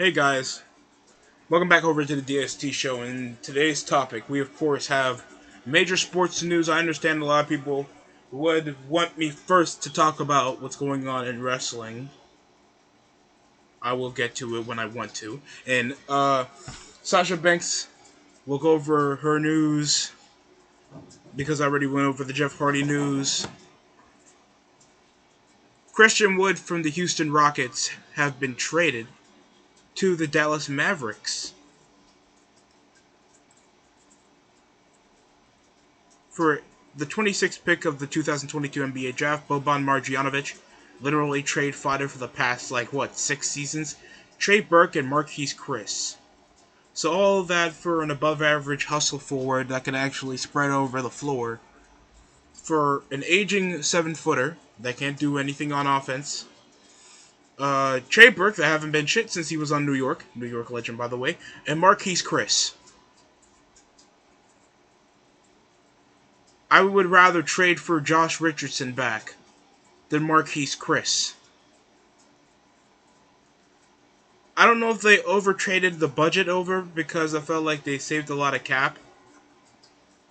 Hey guys, welcome back over to the DST show. In today's topic, we of course have major sports news. I understand a lot of people would want me first to talk about what's going on in wrestling. I will get to it when I want to. And Sasha Banks will go over her news because I already went over the Jeff Hardy news. Christian Wood from the Houston Rockets have been traded to the Dallas Mavericks for the 26th pick of the 2022 NBA draft. Boban Marjanovic, literally trade fodder for the past, 6 seasons. Trey Burke and Marquise Chris. So all of that for an above average hustle forward that can actually spread over the floor. For an aging 7-footer that can't do anything on offense. Trey Burke that haven't been shit since he was on New York. New York legend, by the way. And Marquise Chris. I would rather trade for Josh Richardson back than Marquise Chris. I don't know if they overtraded the budget over because I felt like they saved a lot of cap.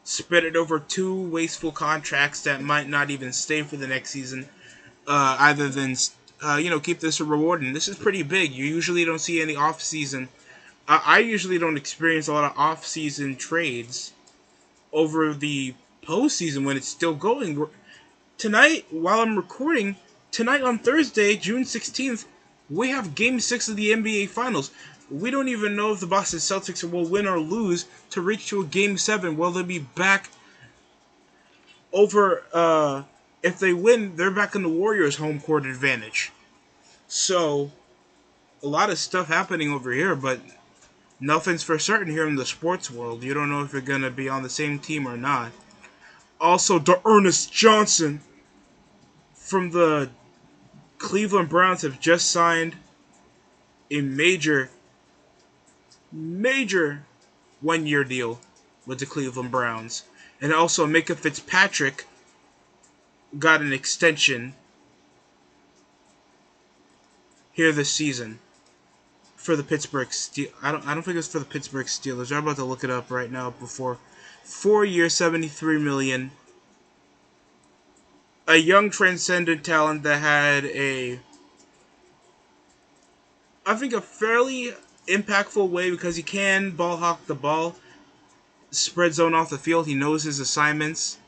Spread it over two wasteful contracts that might not even stay for the next season. Either than keep this a reward. And this is pretty big. You usually don't see any off season. I usually don't experience a lot of off season trades over the postseason when it's still going. Tonight, while I'm recording, tonight on Thursday, June 16th, we have Game 6 of the NBA Finals. We don't even know if the Boston Celtics will win or lose to reach to a Game 7. Will they be back over, if they win, they're back in the Warriors' home court advantage. So, a lot of stuff happening over here, but nothing's for certain here in the sports world. You don't know if you're going to be on the same team or not. Also, Ernest Johnson from the Cleveland Browns have just signed a major 1-year deal with the Cleveland Browns. And also, Micah Fitzpatrick got an extension here this season for the Pittsburgh Steelers. I don't think it's for the Pittsburgh Steelers. I'm about to look it up right now before 4 years, $73 million. A young transcendent talent that had I think a fairly impactful way because he can ball hawk the ball, spread zone off the field. He knows his assignments,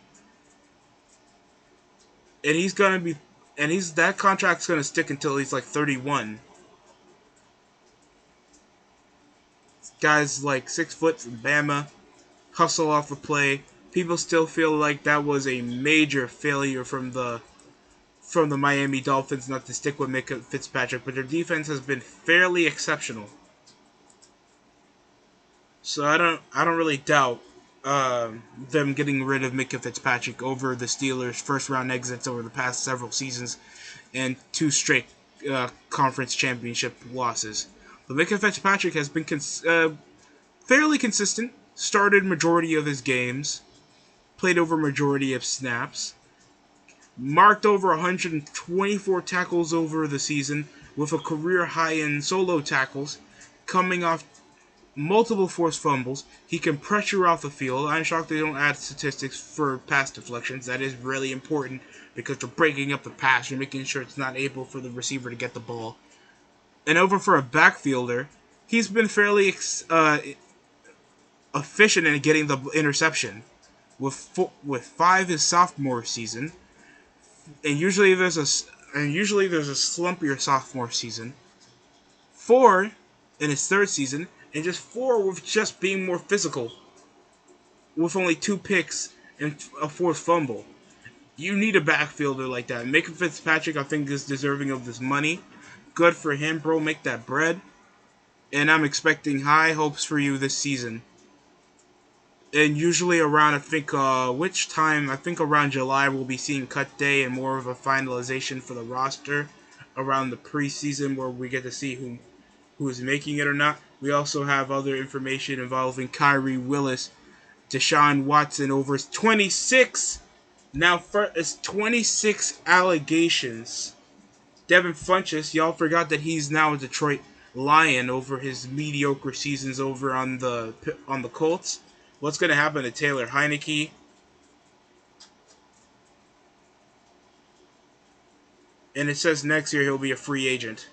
and that contract's gonna stick until he's like 31. Guys like 6 foot from Bama, hustle off the play. People still feel like that was a major failure from the Miami Dolphins not to stick with Micah Fitzpatrick, but their defense has been fairly exceptional. So I don't really doubt them getting rid of Micah Fitzpatrick over the Steelers' first round exits over the past several seasons and 2 straight conference championship losses. But Micah Fitzpatrick has been fairly consistent, started majority of his games, played over majority of snaps, marked over 124 tackles over the season with a career high in solo tackles, coming off multiple forced fumbles. He can pressure off the field. I'm shocked they don't add statistics for pass deflections. That is really important because they're breaking up the pass. You're making sure it's not able for the receiver to get the ball. And over for a backfielder, he's been fairly efficient in getting the interception. With 5 his sophomore season, and usually there's a slumpier sophomore season. 4 in his third season, and just 4 with just being more physical, with only 2 picks and a 4th fumble. You need a backfielder like that. Micah Fitzpatrick, I think, is deserving of this money. Good for him, bro. Make that bread. And I'm expecting high hopes for you this season. And usually around, I think around July we'll be seeing cut day and more of a finalization for the roster around the preseason where we get to see who is making it or not. We also have other information involving Kyrie Willis, Deshaun Watson over his 26 allegations. Devin Funchess, y'all forgot that he's now a Detroit lion over his mediocre seasons over on the Colts. What's going to happen to Taylor Heineke? And it says next year he'll be a free agent.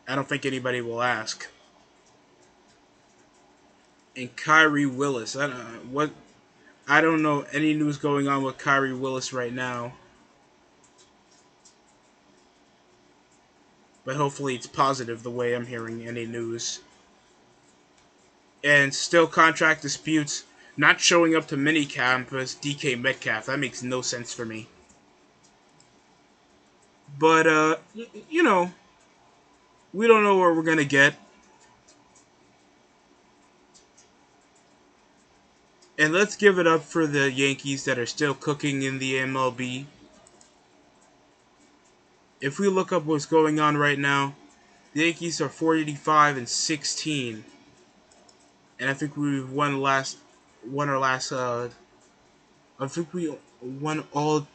I don't think anybody will ask. And Kyrie Willis, I don't know any news going on with Kyrie Willis right now, but hopefully it's positive the way I'm hearing any news. And still contract disputes, not showing up to minicamp as DK Metcalf. That makes no sense for me. But you know, we don't know what we're gonna get. And let's give it up for the Yankees that are still cooking in the MLB. If we look up what's going on right now, the Yankees are 485-16, and I think we won our last. I think we won all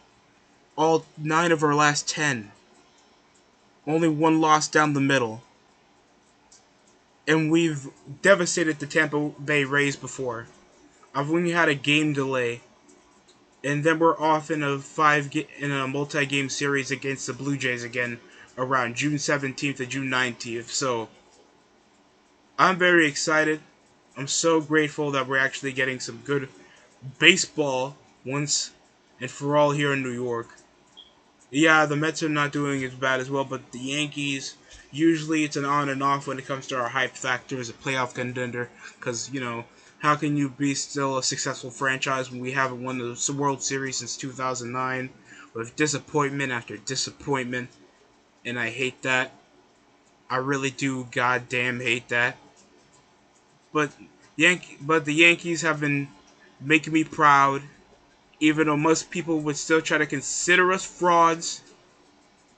9 of our last 10. Only one loss down the middle, and we've devastated the Tampa Bay Rays before. I've only had a game delay, and then we're off in a multi-game series against the Blue Jays again around June 17th to June 19th. So I'm very excited. I'm so grateful that we're actually getting some good baseball once and for all here in New York. Yeah, the Mets are not doing as bad as well, but the Yankees, usually it's an on and off when it comes to our hype factor as a playoff contender. Because, how can you be still a successful franchise when we haven't won the World Series since 2009 with disappointment after disappointment? And I hate that. I really do goddamn hate that. But the Yankees have been making me proud, even though most people would still try to consider us frauds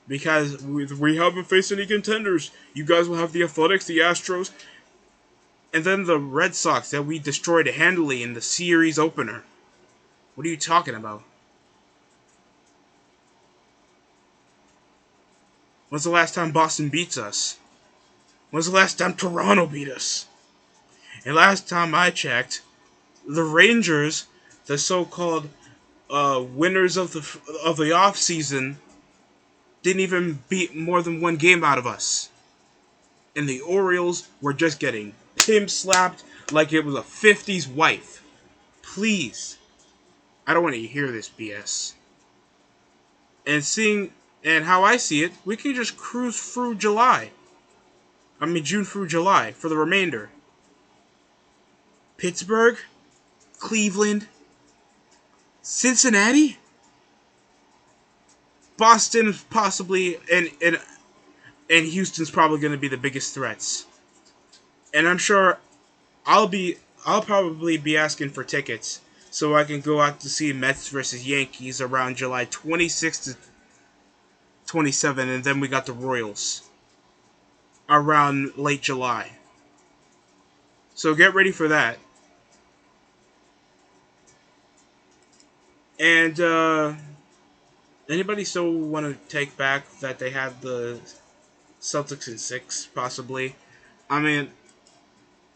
because we haven't faced any contenders. You guys will have the Athletics, the Astros, and then the Red Sox that we destroyed handily in the series opener. What are you talking about? When's the last time Boston beats us? When's the last time Toronto beat us? And last time I checked, the Rangers, the so-called winners of the off season, didn't even beat more than one game out of us. And the Orioles were just getting pimp slapped like it was a 50s wife. Please. I don't want to hear this BS. And how I see it, we can just cruise through June through July for the remainder. Pittsburgh, Cleveland, Cincinnati, Boston possibly, and Houston's probably going to be the biggest threats. And I'm sure I'll probably be asking for tickets so I can go out to see Mets versus Yankees around July 26th to 27, and then we got the Royals around late July. So get ready for that. And anybody still want to take back that they had the Celtics in 6, possibly? I mean,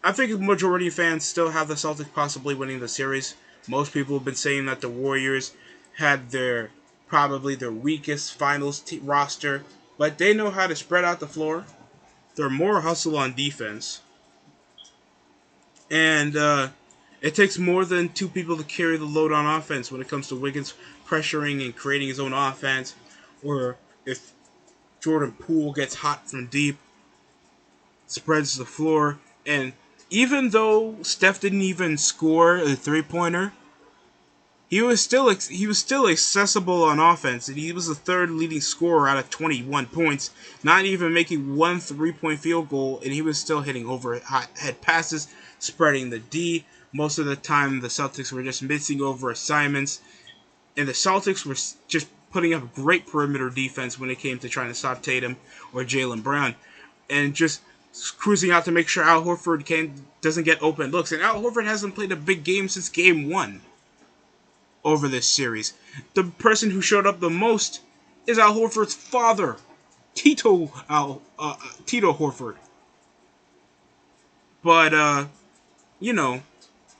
I think the majority of fans still have the Celtics possibly winning the series. Most people have been saying that the Warriors had probably their weakest finals roster, but they know how to spread out the floor. They're more hustle on defense. And it takes more than 2 people to carry the load on offense when it comes to Wiggins pressuring and creating his own offense, or if Jordan Poole gets hot from deep, spreads the floor. And even though Steph didn't even score a 3-pointer, he was still accessible on offense, and he was the 3rd leading scorer out of 21 points, not even making one 3-point field goal, and he was still hitting overhead passes, spreading the D. Most of the time, the Celtics were just missing over assignments, and the Celtics were just putting up great perimeter defense when it came to trying to stop Tatum or Jaylen Brown, and just cruising out to make sure Al Horford doesn't get open looks. And Al Horford hasn't played a big game since Game 1 over this series. The person who showed up the most is Al Horford's father, Tito Horford. But you know,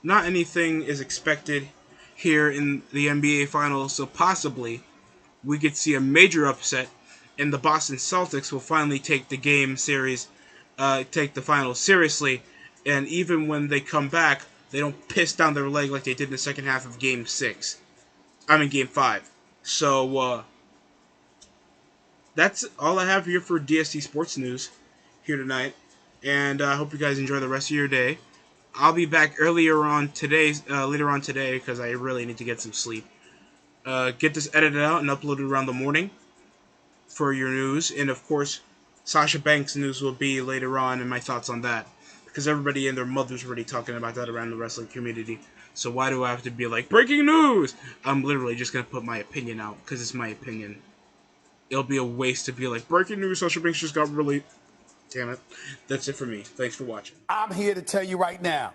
not anything is expected here in the NBA Finals, so possibly we could see a major upset, and the Boston Celtics will finally take the game series, take the finals seriously, and even when they come back, they don't piss down their leg like they did in the second half of Game 6. I mean, Game 5. So, that's all I have here for DST Sports News here tonight, and I hope you guys enjoy the rest of your day. I'll be back later on today, because I really need to get some sleep. Get this edited out and uploaded around the morning for your news, and of course, Sasha Banks' news will be later on, and my thoughts on that, because everybody and their mother's already talking about that around the wrestling community. So why do I have to be like, breaking news? I'm literally just gonna put my opinion out, because it's my opinion. It'll be a waste to be like, breaking news, Sasha Banks just got really... Damn it. That's it for me. Thanks for watching. I'm here to tell you right now,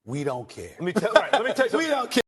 we don't care. Let me tell you something. We don't care.